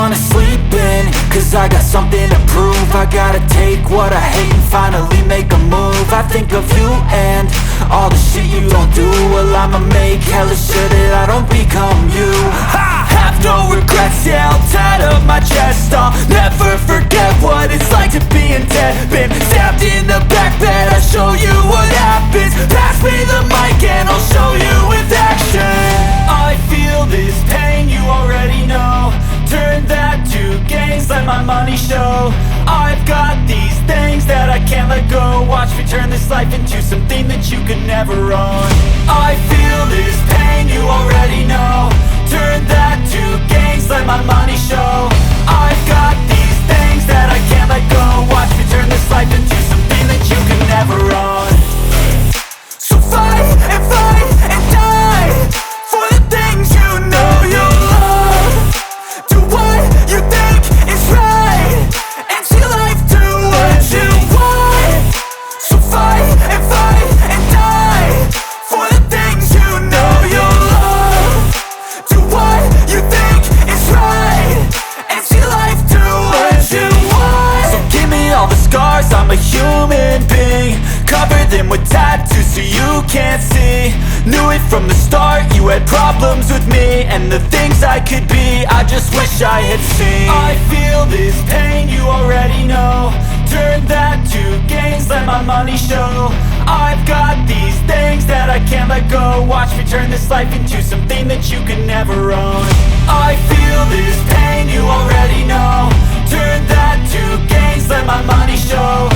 wanna sleep in, cause I got something to prove. I gotta take what I hate and finally make a move. I think of you and all the shit you don't do. Well, I'ma make hella sure that I don't become you. I have no regrets, yeah, I'll tie up my chest. I'll never forget what it's like to be in debt. Been stabbed in the back bed, I'll show you what happens. Pass me the mic and I'll show you with action. I feel this pain, you already know. Turn that to gains, let my money show. I've got these things that I can't let go. Watch me turn this life into something that you could never own. I feel this pain, you already know. Turn that to gains, let my money show. I've got these things that I can't let go. Watch me turn this life into something that you could never own. So fight and die for the things you know you love. Do what you think is right and see life do what you want. So fight and die for the things you know you love. Do what you think is right and see life do what you want. So give me all the scars, I'm a human being. Cover them with tattoos so you can't see. Knew it from the start, you had problems with me and the things I could be, I just wish I had seen. I feel this pain, you already know. Turn that to gains, let my money show. I've got these things that I can't let go. Watch me turn this life into something that you could never own. I feel this pain, you already know. Turn that to gains, let my money show.